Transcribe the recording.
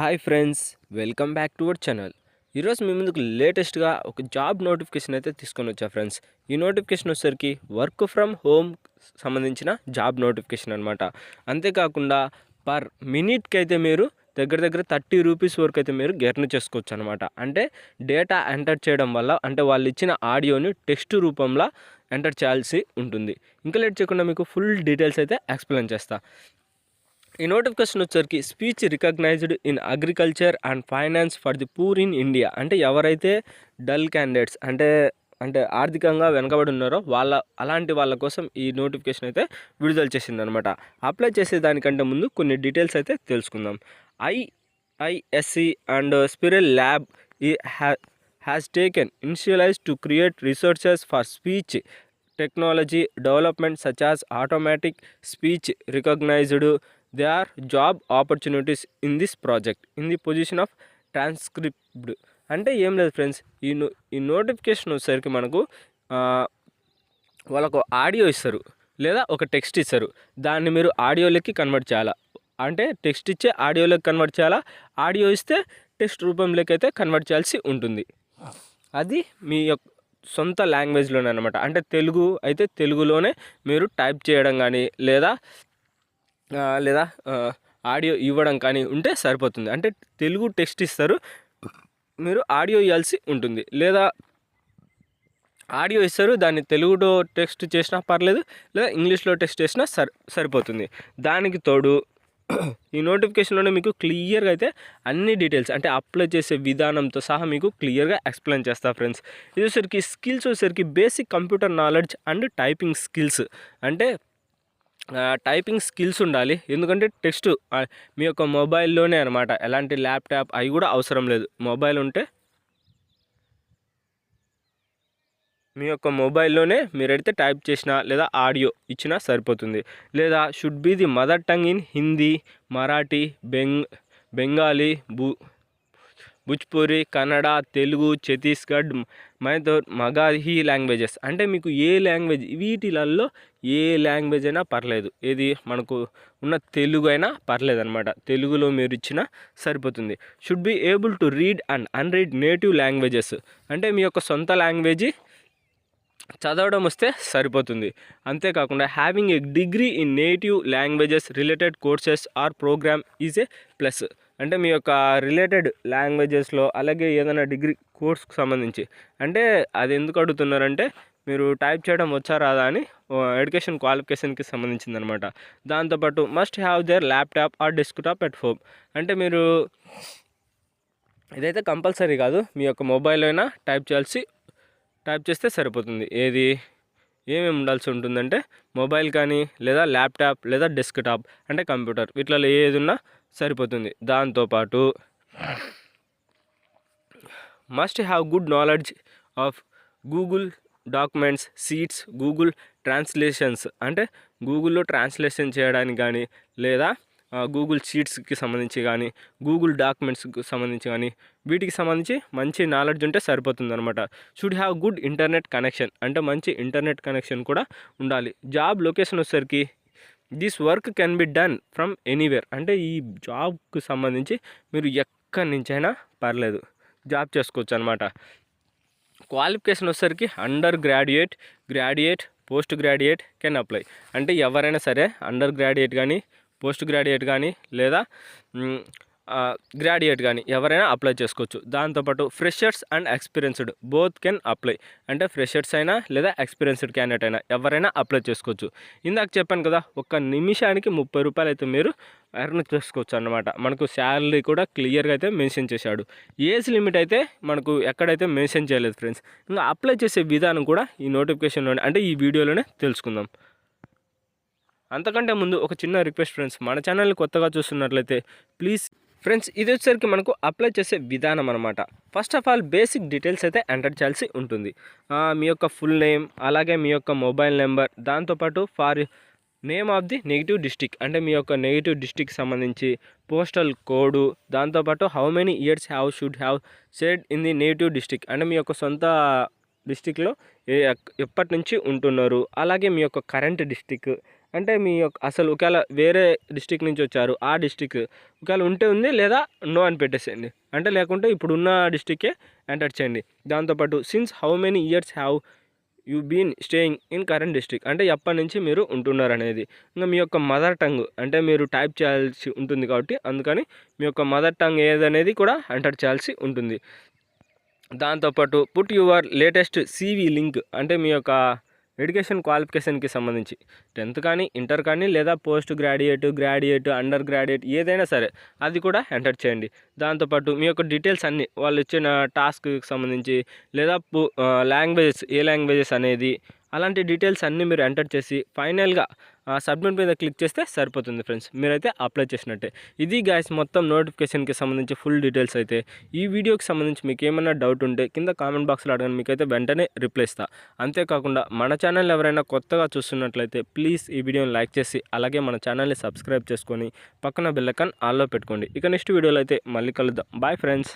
Hi friends, welcome back to our channel. ఈరోజు మీ ముందుకు లేటెస్ట్గా ఒక జాబ్ నోటిఫికేషన్ అయితే తీసుకొని వచ్చా ఫ్రెండ్స్. ఈ నోటిఫికేషన్ వచ్చేసరికి వర్క్ ఫ్రమ్ హోమ్ సంబంధించిన జాబ్ నోటిఫికేషన్ అనమాట. అంతేకాకుండా పర్ మినిట్కి అయితే మీరు దగ్గర దగ్గర 30 రూపీస్ వరకు అయితే మీరు గెర్న్ చేసుకోవచ్చు అనమాట. అంటే డేటా ఎంటర్ చేయడం వల్ల, అంటే వాళ్ళు ఇచ్చిన ఆడియోని టెక్స్ట్ రూపంలో ఎంటర్ చేయాల్సి ఉంటుంది. ఇంకా లేట్ చేయకుండా మీకు ఫుల్ డీటెయిల్స్ అయితే ఎక్స్ప్లెయిన్ చేస్తా. ఈ నోటిఫికేషన్ వచ్చరికి speech recognized in agriculture and finance for the poor in India. అంటే ఎవరైతే డల్ క్యాండిడేట్స్ అంటే ఆర్థికంగా వెనకబడి ఉన్నారో అలాంటి వాళ్ళ కోసం ఈ నోటిఫికేషన్ అయితే విడుదల చేసిందనమాట. అప్లై చేసేదానికంటే ముందు కొన్ని డీటెయిల్స్ అయితే తెలుసుకుందాం. IISc and spiral lab has taken initialize to create resources for speech technology development such as automatic speech recognized. They are job opportunities in this project in the position of transcribed. అంటే ఏం లేదు friends, ఈ notification వచ్చేసరికి మనకు వాళ్ళకు audio ఇస్తారు లేదా ఒక టెక్స్ట్ ఇస్తారు. దాన్ని మీరు ఆడియోలోకి కన్వర్ట్ చేయాలా, అంటే టెక్స్ట్ ఇచ్చే ఆడియోలోకి కన్వర్ట్ చేయాలా, ఆడియో ఇస్తే టెక్స్ట్ రూపంలోకి అయితే కన్వర్ట్ చేయాల్సి ఉంటుంది. అది మీ యొక్క సొంత లాంగ్వేజ్లోనే అనమాట. అంటే తెలుగు అయితే తెలుగులోనే మీరు టైప్ చేయడం కానీ లేదా ఆడియో ఇవ్వడం కానీ ఉంటే సరిపోతుంది. అంటే తెలుగు టెక్స్ట్ ఇస్తారు, మీరు ఆడియో ఇవ్వాల్సి ఉంటుంది. లేదా ఆడియో ఇస్తారు, దాన్ని తెలుగులో టెక్స్ట్ చేసినా పర్లేదు, లేదా ఇంగ్లీష్లో టెక్స్ట్ చేసినా సరిపోతుంది. దానికి తోడు ఈ నోటిఫికేషన్లోనే మీకు క్లియర్గా అయితే అన్ని డీటెయిల్స్, అంటే అప్లై చేసే విధానంతో సహా మీకు క్లియర్గా ఎక్స్ప్లెయిన్ చేస్తా ఫ్రెండ్స్. ఇది వచ్చేసరికి స్కిల్స్ వచ్చేసరికి basic computer knowledge and typing skills. అంటే టైపింగ్ స్కిల్స్ ఉండాలి. ఎందుకంటే టెక్స్ట్ మీ యొక్క మొబైల్లోనే అనమాట, ఎలాంటి ల్యాప్టాప్ అవి కూడా అవసరం లేదు. మొబైల్ ఉంటే మీ యొక్క మొబైల్లోనే మీరైతే టైప్ చేసినా లేదా ఆడియో ఇచ్చినా సరిపోతుంది. లేదా should be the mother tongue in Hindi, Marathi, Bengali, Bhojpuri, Kannada, Telugu, Chhattisgarh, మైథోర్, మగాహి లాంగ్వేజెస్. అంటే మీకు ఏ లాంగ్వేజ్, వీటిలలో ఏ లాంగ్వేజ్ అయినా పర్లేదు, ఏది మనకు ఉన్న తెలుగు అయినా పర్లేదు అనమాట. తెలుగులో మీరు ఇచ్చినా సరిపోతుంది. Should be able to read and unread native languages. అంటే మీ యొక్క సొంత లాంగ్వేజీ చదవడం వస్తే సరిపోతుంది. అంతేకాకుండా having a degree in native languages related courses or program is a plus. అంటే మీ యొక్క రిలేటెడ్ లాంగ్వేజెస్లో అలాగే ఏదైనా డిగ్రీ కోర్స్కి సంబంధించి, అంటే అది ఎందుకు అడుగుతున్నారంటే మీరు టైప్ చేయడం వచ్చా రాదా అని ఎడ్యుకేషన్ క్వాలిఫికేషన్కి సంబంధించిందనమాట. దాంతోపాటు must have their laptop or desktop at home. అంటే మీరు ఇదైతే కంపల్సరీ కాదు, మీ యొక్క మొబైల్ అయినా టైప్ చేస్తే సరిపోతుంది. ఏమేమి ఉండాల్సి ఉంటుందంటే మొబైల్ కానీ లేదా ల్యాప్టాప్ లేదా డెస్క్టాప్ అంటే కంప్యూటర్, వీటిలో ఏది ఉన్నా సరిపోతుంది. దాంతోపాటు must have good knowledge of Google documents, sheets, Google translations. అంటే గూగుల్లో ట్రాన్స్లేషన్ చేయడానికి కానీ లేదా గూగుల్ షీట్స్కి సంబంధించి కానీ గూగుల్ డాక్యుమెంట్స్కి సంబంధించి కానీ వీటికి సంబంధించి మంచి నాలెడ్జ్ ఉంటే సరిపోతుంది అనమాట. Should have good internet connection. అంటే మంచి ఇంటర్నెట్ కనెక్షన్ కూడా ఉండాలి. జాబ్ లొకేషన్ వచ్చేసరికి this work can be done from anywhere. అంటే ఈ జాబ్కి సంబంధించి మీరు ఎక్కడి నుంచైనా పర్లేదు జాబ్ చేసుకోవచ్చు అనమాట. క్వాలిఫికేషన్ వచ్చేసరికి under graduate, post graduate can apply. అంటే ఎవరైనా సరే అండర్ గ్రాడ్యుయేట్ కానీ పోస్ట్ గ్రాడ్యుయేట్ కానీ లేదా గ్రాడ్యుయేట్ కానీ ఎవరైనా అప్లై చేసుకోవచ్చు. దాంతోపాటు freshers and experienced both can apply. అంటే ఫ్రెషర్స్ అయినా లేదా ఎక్స్పీరియన్స్డ్ క్యాండిడేట్ అయినా ఎవరైనా అప్లై చేసుకోవచ్చు. ఇందాక చెప్పాను కదా, ఒక్క నిమిషానికి 30 రూపాయలు అయితే మీరు ఎర్న్ చేసుకోవచ్చు అన్నమాట. మనకు శాలరీ కూడా క్లియర్గా అయితే మెన్షన్ చేశాడు. ఏజ్ లిమిట్ అయితే మనకు ఎక్కడైతే మెన్షన్ చేయలేదు ఫ్రెండ్స్. ఇంకా అప్లై చేసే విధానం కూడా ఈ నోటిఫికేషన్లోనే, అంటే ఈ వీడియోలోనే తెలుసుకుందాం. అంతకంటే ముందు ఒక చిన్న రిక్వెస్ట్ ఫ్రెండ్స్, మన ఛానల్ని కొత్తగా చూస్తున్నట్లయితే ప్లీజ్ ఫ్రెండ్స్, ఇది వచ్చేసరికి మనకు అప్లై చేసే విధానం అనమాట. First of all basic details అయితే ఎంటర్ చేయాల్సి ఉంటుంది. మీ యొక్క ఫుల్ నేమ్, అలాగే మీ యొక్క మొబైల్ నెంబర్, దాంతోపాటు for name of the negative district. అంటే మీ యొక్క నెగిటివ్ డిస్టిక్ సంబంధించి పోస్టల్ కోడు, దాంతోపాటు how many years should have said in the negative district. అంటే మీ యొక్క సొంత డిస్టిక్లో ఎప్పటి నుంచి ఉంటున్నారు, అలాగే మీ యొక్క కరెంట్ డిస్టిక్, అంటే మీ యొక్క అసలు ఒకవేళ వేరే డిస్ట్రిక్ట్ నుంచి వచ్చారు, ఆ డిస్ట్రిక్ట్ ఒకవేళ ఉంటే ఉంది, లేదా నో అని పెట్టేసేయండి. అంటే లేకుంటే ఇప్పుడున్న డిస్ట్రిక్టే ఎంటర్ చేయండి. దాంతోపాటు since how many years have you been staying in current district, అంటే ఎప్పటి నుంచి మీరు ఉంటున్నారు అనేది. ఇంకా మీ యొక్క మదర్ టంగ్ అంటే మీరు టైప్ చేయాల్సి ఉంటుంది కాబట్టి అందుకని మీ యొక్క మదర్ టంగ్ ఏదనేది కూడా ఎంటర్ చేయాల్సి ఉంటుంది. దాంతోపాటు put your latest CV link, అంటే మీ యొక్క ఎడ్యుకేషన్ క్వాలిఫికేషన్కి సంబంధించి 10th కానీ, ఇంటర్ కానీ, లేదా పోస్ట్ గ్రాడ్యుయేట్, అండర్ గ్రాడ్యుయేట్ ఏదైనా సరే అది కూడా ఎంటర్ చేయండి. దాంతోపాటు మీ యొక్క డీటెయిల్స్ అన్నీ వాళ్ళు ఇచ్చిన టాస్క్కి సంబంధించి, లేదా లాంగ్వేజెస్ ఏ లాంగ్వేజెస్ అనేది, అలాంటి డీటెయిల్స్ అన్నీ మీరు ఎంటర్ చేసి ఫైనల్గా సబ్మిట్ మీద క్లిక్ చేస్తే సరిపోతుంది ఫ్రెండ్స్, మీరైతే అప్లై చేసినట్టే. ఇది గైస్ మొత్తం నోటిఫికేషన్కి సంబంధించి ఫుల్ డీటెయిల్స్ అయితే. ఈ వీడియోకి సంబంధించి మీకు ఏమైనా డౌట్ ఉంటే కింద కామెంట్ బాక్స్లో అడగండి, మీకైతే వెంటనే రిప్లై ఇస్తా. అంతేకాకుండా మన ఛానల్ ఎవరైనా కొత్తగా చూస్తున్నట్లయితే ప్లీజ్ ఈ వీడియోని లైక్ చేసి, అలాగే మన ఛానల్ని సబ్స్క్రైబ్ చేసుకొని పక్కన బెల్ ఐకాన్ ఆల్లో పెట్టుకోండి. ఇక నెక్స్ట్ వీడియోలో అయితే మళ్ళీ కలుద్దాం. Bye friends.